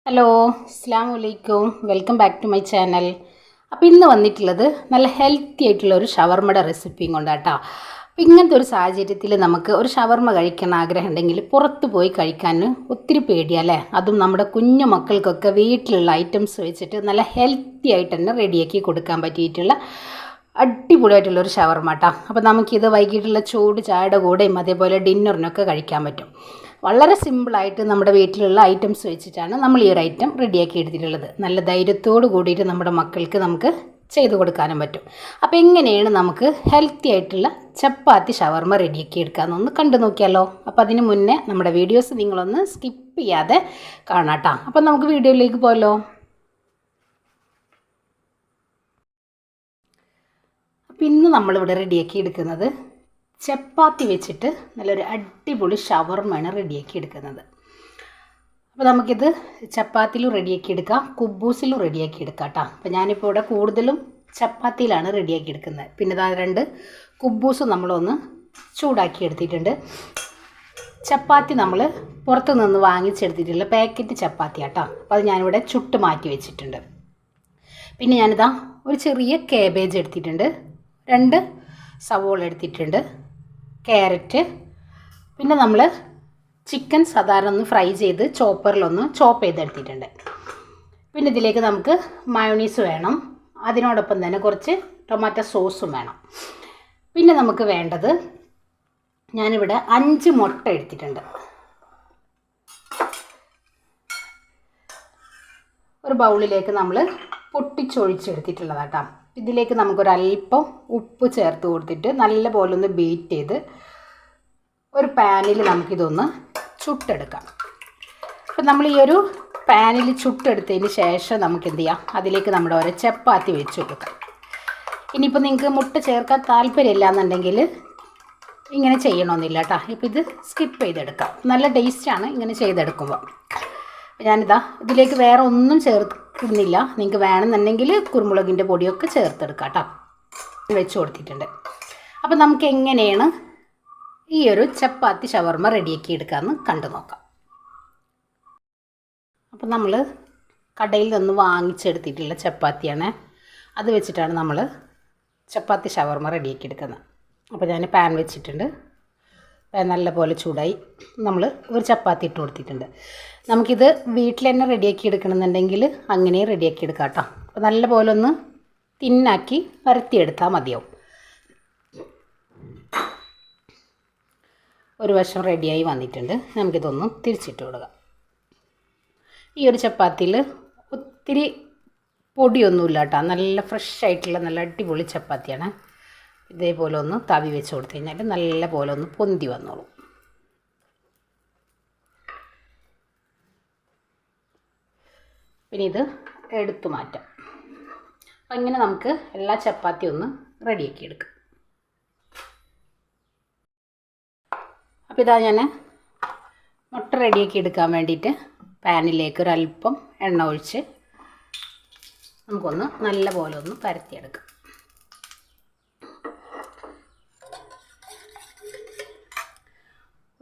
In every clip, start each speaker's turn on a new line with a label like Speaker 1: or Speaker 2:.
Speaker 1: Hello, അസ്സലാമു അലൈക്കും. Welcome back to my channel. അപ്പോൾ ഇന്ന് വന്നിട്ടുള്ളത് നല്ല ഹെൽത്തി ആയിട്ടുള്ള ഒരു ഷവർമ്മയുടെ റെസിപ്പിയും കൊണ്ടാട്ടോ. അപ്പോൾ ഇങ്ങനത്തെ ഒരു സാഹചര്യത്തിൽ നമുക്ക് ഒരു ഷവർമ്മ കഴിക്കാൻ ആഗ്രഹം ഉണ്ടെങ്കിൽ പുറത്ത് പോയി കഴിക്കാൻ ഒത്തിരി പേടിയല്ലേ. അതും നമ്മുടെ കുഞ്ഞു മക്കൾക്കൊക്കെ വീട്ടിലുള്ള ഐറ്റംസ് വെച്ചിട്ട് നല്ല ഹെൽത്തി ആയിട്ട് തന്നെ റെഡിയാക്കി കൊടുക്കാൻ പറ്റിയിട്ടുള്ള അടിപൊളിയായിട്ടുള്ള ഒരു ഷവർമ്മ കേട്ടോ. അപ്പോൾ നമുക്കിത് വൈകിട്ടുള്ള ചൂട് ചായയുടെ കൂടെയും അതേപോലെ ഡിന്നറിനൊക്കെ കഴിക്കാൻ പറ്റും. വളരെ സിമ്പിളായിട്ട് നമ്മുടെ വീട്ടിലുള്ള ഐറ്റംസ് വെച്ചിട്ടാണ് നമ്മൾ ഈ ഒരു ഐറ്റം റെഡിയാക്കി എടുത്തിട്ടുള്ളത്. നല്ല ധൈര്യത്തോട് കൂടിയിട്ട് നമ്മുടെ മക്കൾക്ക് നമുക്ക് ചെയ്ത് കൊടുക്കാനും പറ്റും. അപ്പോൾ എങ്ങനെയാണ് നമുക്ക് ഹെൽത്തി ആയിട്ടുള്ള ചപ്പാത്തി ഷവർമ്മ റെഡിയാക്കി എടുക്കാമെന്നൊന്ന് കണ്ടു നോക്കിയാലോ. അപ്പോൾ അതിന് മുന്നേ നമ്മുടെ വീഡിയോസ് നിങ്ങളൊന്ന് സ്കിപ്പ് ചെയ്യാതെ കാണാട്ടോ. അപ്പോൾ നമുക്ക് വീഡിയോയിലേക്ക് പോകാമല്ലോ. അപ്പോൾ ഇന്ന് നമ്മളിവിടെ റെഡിയാക്കി എടുക്കുന്നത് ചപ്പാത്തി വെച്ചിട്ട് നല്ലൊരു അടിപൊളി ഷവർമ്മയാണ് റെഡിയാക്കി എടുക്കുന്നത്. അപ്പോൾ നമുക്കിത് ചപ്പാത്തിയിലും റെഡിയാക്കി എടുക്കാം, കുബൂസിലും റെഡിയാക്കി എടുക്കാം കേട്ടോ. അപ്പോൾ ഞാനിപ്പോൾ ഇവിടെ കൂടുതലും ചപ്പാത്തിയിലാണ് റെഡിയാക്കി എടുക്കുന്നത്. പിന്നെ ഇതാ 2 കുബൂസും നമ്മളൊന്ന് ചൂടാക്കി എടുത്തിട്ടുണ്ട്. ചപ്പാത്തി നമ്മൾ പുറത്തു നിന്ന് വാങ്ങിച്ചെടുത്തിട്ടുള്ള പാക്കറ്റ് ചപ്പാത്തി കേട്ടോ. അപ്പോൾ അത് ഞാനിവിടെ ചുട്ട് മാറ്റി വെച്ചിട്ടുണ്ട്. പിന്നെ ഞാനിതാ ഒരു ചെറിയ കാബേജ് എടുത്തിട്ടുണ്ട്, 2 സവോള എടുത്തിട്ടുണ്ട്, ക്യാരറ്റ്, പിന്നെ നമ്മൾ ചിക്കൻ സാധാരണ ഒന്ന് ഫ്രൈ ചെയ്ത് ചോപ്പറിലൊന്ന് ചോപ്പ് ചെയ്തെടുത്തിട്ടുണ്ട്. പിന്നെ ഇതിലേക്ക് നമുക്ക് മയോണീസ് വേണം, അതിനോടൊപ്പം തന്നെ കുറച്ച് ടൊമാറ്റോ സോസും വേണം. പിന്നെ നമുക്ക് വേണ്ടത് ഞാനിവിടെ 5 മുട്ട എടുത്തിട്ടുണ്ട്. ഒരു ബൗളിലേക്ക് നമ്മൾ പൊട്ടിച്ചൊഴിച്ചെടുത്തിട്ടുള്ളതാട്ടോ. ഇതിലേക്ക് നമുക്കൊരല്പം ഉപ്പ് ചേർത്ത് കൊടുത്തിട്ട് നല്ലപോലെ ഒന്ന് ബീറ്റ് ചെയ്ത് ഒരു പാനിൽ നമുക്കിതൊന്ന് ചുട്ടെടുക്കാം. അപ്പം നമ്മൾ ഈ ഒരു പാനിൽ ചുട്ടെടുത്തതിന് ശേഷം നമുക്ക് എന്ത് ചെയ്യാം, അതിലേക്ക് നമ്മുടെ ഓരോ ചപ്പാത്തി വെച്ച് കൊടുക്കാം. ഇനിയിപ്പോൾ നിങ്ങൾക്ക് മുട്ട ചേർക്കാൻ താല്പര്യമില്ല എന്നുണ്ടെങ്കിൽ ഇങ്ങനെ ചെയ്യണമെന്നില്ല കേട്ടോ. ഇപ്പോൾ ഇത് സ്കിപ്പ് ചെയ്തെടുക്കാം, നല്ല ടേസ്റ്റാണ് ഇങ്ങനെ ചെയ്തെടുക്കുമ്പോൾ. ഞാനിതാ ഇതിലേക്ക് വേറെ ഒന്നും ചേർക്കുന്നില്ല. നിങ്ങൾക്ക് വേണമെന്നുണ്ടെങ്കിൽ കുരുമുളകിൻ്റെ പൊടിയൊക്കെ ചേർത്തെടുക്കാം കേട്ടോ. വെച്ച് കൊടുത്തിട്ടുണ്ട്. അപ്പോൾ നമുക്ക് എങ്ങനെയാണ് ഈ ഒരു ചപ്പാത്തി ഷവർമ്മ റെഡിയാക്കി എടുക്കാമെന്ന് കണ്ടു നോക്കാം. അപ്പോൾ നമ്മൾ കടയിൽ നിന്ന് വാങ്ങിച്ചെടുത്തിട്ടുള്ള ചപ്പാത്തിയാണ്, അത് വെച്ചിട്ടാണ് നമ്മൾ ചപ്പാത്തി ഷവർമ്മ റെഡിയാക്കി എടുക്കുന്നത്. അപ്പോൾ ഞാൻ പാൻ വെച്ചിട്ടുണ്ട്, നല്ലപോലെ ചൂടായി. നമ്മൾ ഒരു ചപ്പാത്തി ഇട്ട് കൊടുത്തിട്ടുണ്ട്. നമുക്കിത് വീട്ടിൽ തന്നെ റെഡിയാക്കി എടുക്കണമെന്നുണ്ടെങ്കിൽ അങ്ങനെ റെഡിയാക്കി എടുക്കാം കേട്ടോ. അപ്പോൾ നല്ലപോലെ ഒന്ന് തിന്നാക്കി പരത്തിയെടുത്താൽ മതിയാവും. ഒരു വശം റെഡിയായി വന്നിട്ടുണ്ട്. നമുക്കിതൊന്ന് തിരിച്ചിട്ട് കൊടുക്കാം. ഈ ഒരു ചപ്പാത്തിയിൽ ഒത്തിരി പൊടിയൊന്നുമില്ല കേട്ടോ, നല്ല ഫ്രഷ് ആയിട്ടുള്ള നല്ല അടിപൊളി ചപ്പാത്തിയാണ്. ഇതേപോലെ ഒന്ന് തവി വെച്ച് കൊടുത്തു കഴിഞ്ഞാൽ നല്ല പോലെ ഒന്ന് പൊന്തി വന്നോളും. പിന്നെ ഇത് എടുത്തു മാറ്റാം. അപ്പം ഇങ്ങനെ നമുക്ക് എല്ലാ ചപ്പാത്തി ഒന്ന് റെഡിയാക്കി എടുക്കാം. അപ്പോൾ ഇതാ ഞാൻ മുട്ട റെഡിയാക്കി എടുക്കാൻ വേണ്ടിയിട്ട് പാനിലേക്ക് ഒരല്പം എണ്ണ ഒഴിച്ച് നമുക്കൊന്ന് നല്ല പോലെ ഒന്ന് പരത്തിയെടുക്കാം.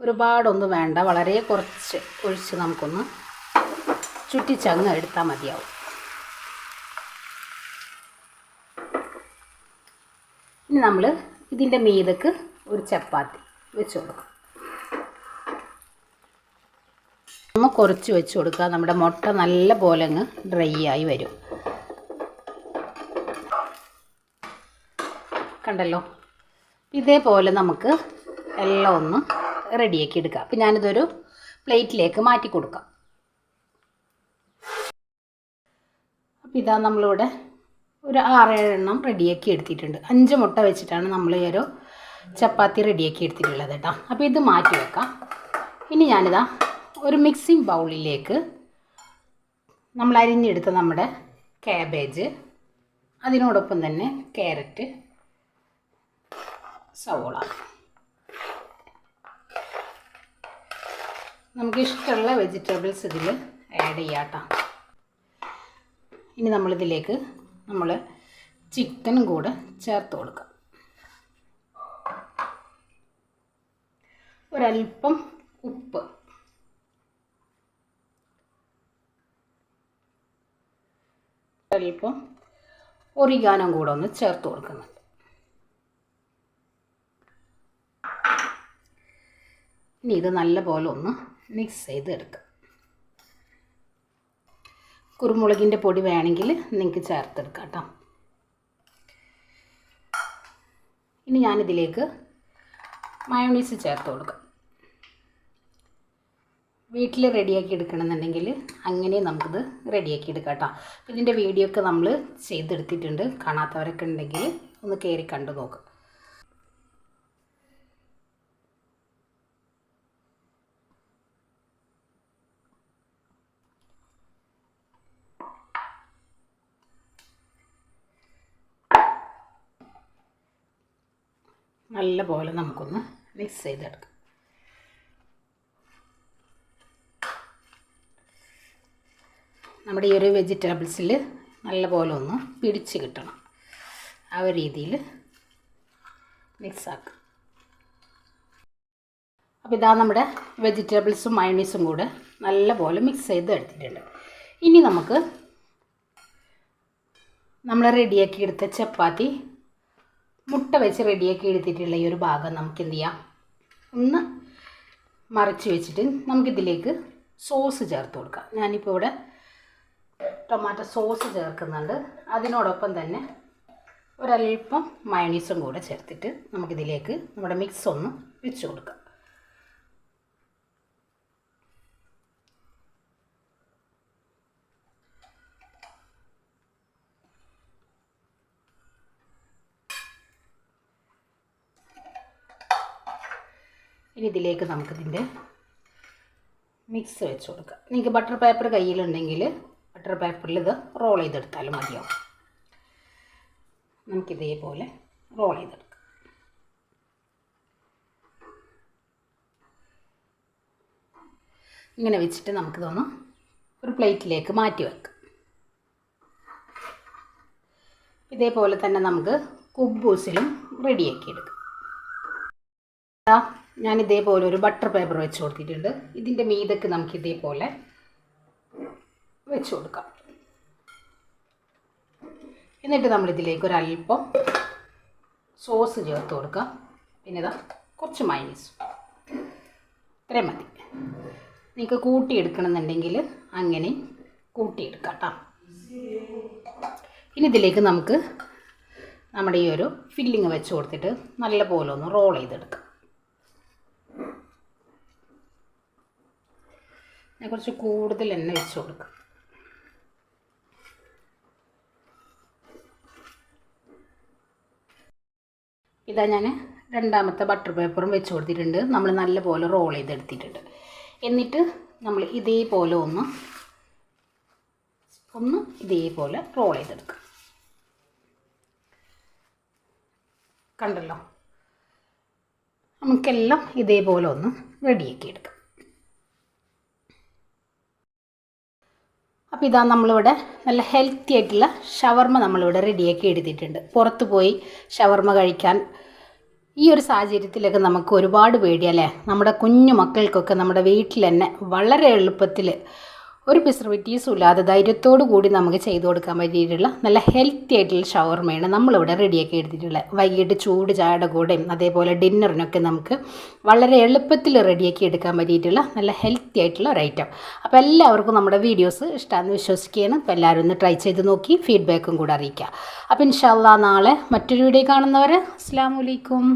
Speaker 1: ഒരുപാടൊന്നും വേണ്ട, വളരെ കുറച്ച് ഒഴിച്ച് നമുക്കൊന്ന് ചുറ്റിച്ചങ്ങ് എടുത്താൽ മതിയാവും. ഇനി നമ്മൾ ഇതിൻ്റെ മീതക്ക് ഒരു ചപ്പാത്തി വെച്ച് കൊടുക്കും. ഒന്ന് കുറച്ച് വെച്ച് കൊടുക്കുക. നമ്മുടെ മുട്ട നല്ല പോലെ അങ്ങ് ഡ്രൈ ആയി വരും. കണ്ടല്ലോ, ഇതേപോലെ നമുക്ക് എല്ലാം ഒന്ന് റെഡിയാക്കി എടുക്കാം. അപ്പം ഞാനിതൊരു പ്ലേറ്റിലേക്ക് മാറ്റി കൊടുക്കാം. അപ്പം ഇതാ നമ്മളിവിടെ ഒരു 6-7 എണ്ണം റെഡിയാക്കി എടുത്തിട്ടുണ്ട്. 5 മുട്ട വെച്ചിട്ടാണ് നമ്മൾ ഈ ഒരു ചപ്പാത്തി റെഡിയാക്കി എടുത്തിട്ടുള്ളത് കേട്ടോ. അപ്പോൾ ഇത് മാറ്റി വെക്കാം. ഇനി ഞാനിതാ ഒരു മിക്സിംഗ് ബൗളിലേക്ക് നമ്മൾ അരിഞ്ഞെടുത്ത നമ്മുടെ കാബേജ്, അതിനോടൊപ്പം തന്നെ ക്യാരറ്റ്, സവോള, നമുക്കിഷ്ടമുള്ള വെജിറ്റബിൾസ് ഇതിൽ ആഡ് ചെയ്യാം കേട്ടോ. ഇനി നമ്മളിതിലേക്ക് നമ്മൾ ചിക്കനും കൂടെ ചേർത്ത് കൊടുക്കാം. ഒരല്പം ഉപ്പ്, അല്പം ഒറിഗാനോ കൂടെ ഒന്ന് ചേർത്ത് കൊടുക്കുന്നുണ്ട്. ഇനി ഇത് നല്ലപോലെ ഒന്ന് മിക്സ് ചെയ്തെടുക്കുക. കുരുമുളകിൻ്റെ പൊടി വേണമെങ്കിൽ നിങ്ങൾക്ക് ചേർത്തെടുക്കാം കേട്ടോ. ഇനി ഞാനിതിലേക്ക് മയോണൈസ് ചേർത്ത് കൊടുക്കാം. വീട്ടിൽ റെഡിയാക്കി എടുക്കണമെന്നുണ്ടെങ്കിൽ അങ്ങനെ നമുക്കിത് റെഡിയാക്കി എടുക്കാം കേട്ടോ. ഇതിൻ്റെ വീഡിയോ ഒക്കെ നമ്മൾ ചെയ്തെടുത്തിട്ടുണ്ട്. കാണാത്തവരൊക്കെ ഉണ്ടെങ്കിൽ ഒന്ന് കയറി കണ്ടു നോക്കുക. നല്ലപോലെ നമുക്കൊന്ന് മിക്സ് ചെയ്തെടുക്കാം. നമ്മുടെ ഈ ഒരു വെജിറ്റബിൾസിൽ നല്ലപോലെ ഒന്ന് പിടിച്ച് കിട്ടണം. ആ ഒരു രീതിയിൽ മിക്സാക്കുക. അപ്പോൾ ഇതാ നമ്മുടെ വെജിറ്റബിൾസും മയോണൈസും കൂടെ നല്ലപോലെ മിക്സ് ചെയ്ത് എടുത്തിട്ടുണ്ട്. ഇനി നമുക്ക് നമ്മൾ റെഡിയാക്കി എടുത്ത ചപ്പാത്തി മുട്ട വെച്ച് റെഡിയാക്കി എടുത്തിട്ടുള്ള ഈ ഒരു ഭാഗം നമുക്ക് എന്ത് ചെയ്യാം, ഒന്ന് മറിച്ച് വെച്ചിട്ട് നമുക്കിതിലേക്ക് സോസ് ചേർത്ത് കൊടുക്കാം. ഞാനിപ്പോൾ ഇവിടെ ടൊമാറ്റോ സോസ് ചേർക്കുന്നുണ്ട്. അതിനോടൊപ്പം തന്നെ ഒരൽപ്പം മയോണൈസും കൂടെ ചേർത്തിട്ട് നമുക്കിതിലേക്ക് നമ്മുടെ മിക്സ് ഒന്ന് വെച്ച് കൊടുക്കാം. ഇനി ഇതിലേക്ക് നമുക്കിതിൻ്റെ മിക്സ് വെച്ച് കൊടുക്കാം. നിങ്ങൾക്ക് ബട്ടർ പേപ്പർ കയ്യിലുണ്ടെങ്കിൽ ബട്ടർ പേപ്പറിൽ ഇത് റോൾ ചെയ്തെടുത്താലും മതിയാവും. നമുക്കിതേപോലെ റോൾ ചെയ്തെടുക്കാം. ഇങ്ങനെ വെച്ചിട്ട് നമുക്കിതൊന്ന് ഒരു പ്ലേറ്റിലേക്ക് മാറ്റി വെക്കാം. ഇതേപോലെ തന്നെ നമുക്ക് കുബൂസിലും റെഡിയാക്കി എടുക്കാം. ഞാൻ ഇതേപോലെ ഒരു ബട്ടർ പേപ്പർ വെച്ച് കൊടുത്തിട്ടുണ്ട്. ഇതിൻ്റെ മീതൊക്കെ നമുക്ക് ഇതേപോലെ വെച്ച് കൊടുക്കാം. എന്നിട്ട് നമ്മളിതിലേക്ക് ഒരൽപ്പം സോസ് ചേർത്ത് കൊടുക്കാം. പിന്നെ ഇതാ കുറച്ച് മയോണൈസ്, ഇത്രയും മതി. നിങ്ങൾക്ക് കൂട്ടിയെടുക്കണമെന്നുണ്ടെങ്കിൽ അങ്ങനെ കൂട്ടിയെടുക്കാം കേട്ടോ. ഇനി ഇതിലേക്ക് നമുക്ക് നമ്മുടെ ഈ ഒരു ഫില്ലിങ് വെച്ച് കൊടുത്തിട്ട് നല്ലപോലെ ഒന്ന് റോൾ ചെയ്തെടുക്കാം. ഞാൻ കുറച്ച് കൂടുതൽ എണ്ണ വെച്ച് കൊടുക്കാം. ഇതാ ഞാൻ രണ്ടാമത്തെ ബട്ടർ പേപ്പറും വെച്ച് കൊടുത്തിട്ടുണ്ട്. നമ്മൾ നല്ലപോലെ റോൾ ചെയ്തെടുത്തിട്ടുണ്ട്. എന്നിട്ട് നമ്മൾ ഇതേപോലെ ഒന്ന് ഇതേപോലെ റോൾ ചെയ്തെടുക്കാം. കണ്ടല്ലോ, നമുക്കെല്ലാം ഇതേപോലെ ഒന്ന് റെഡിയാക്കി എടുക്കാം. അപ്പോൾ ഇതാ നമ്മളിവിടെ നല്ല ഹെൽത്തി ആയിട്ടുള്ള ഷവർമ നമ്മളിവിടെ റെഡിയാക്കി എടുത്തിട്ടുണ്ട്. പുറത്ത് പോയി ഷവർമ കഴിക്കാൻ ഈ ഒരു സാഹചര്യത്തിലൊക്കെ നമുക്ക് ഒരുപാട് പേടിയല്ലേ. നമ്മുടെ കുഞ്ഞു മക്കൾക്കൊക്കെ നമ്മുടെ വീട്ടിൽ തന്നെ വളരെ എളുപ്പത്തിൽ ഒരു പ്രിസർവേറ്റീവ്സും ഇല്ലാതെ ധൈര്യത്തോടു കൂടി നമുക്ക് ചെയ്തു കൊടുക്കാൻ പറ്റിയിട്ടുള്ള നല്ല ഹെൽത്തി ആയിട്ടുള്ള ഷവർമയാണ് നമ്മളിവിടെ റെഡിയാക്കി എടുത്തിട്ടുള്ളത്. വൈകിട്ട് ചൂട് ചായയുടെ കൂടെയും അതേപോലെ ഡിന്നറിനൊക്കെ നമുക്ക് വളരെ എളുപ്പത്തിൽ റെഡിയാക്കി എടുക്കാൻ പറ്റിയിട്ടുള്ള നല്ല ഹെൽത്തി ആയിട്ടുള്ള ഒരു ഐറ്റം. അപ്പോൾ എല്ലാവർക്കും നമ്മുടെ വീഡിയോസ് ഇഷ്ടമാണെന്ന് വിശ്വസിക്കുകയാണ്. അപ്പോൾ എല്ലാവരും ഒന്ന് ട്രൈ ചെയ്ത് നോക്കി ഫീഡ്ബാക്കും കൂടെ അറിയിക്കുക. അപ്പോൾ ഇൻഷാ അല്ലാഹ് നാളെ മറ്റൊരു വീഡിയോ കാണുന്നവരെ അസ്സലാമു അലൈക്കും.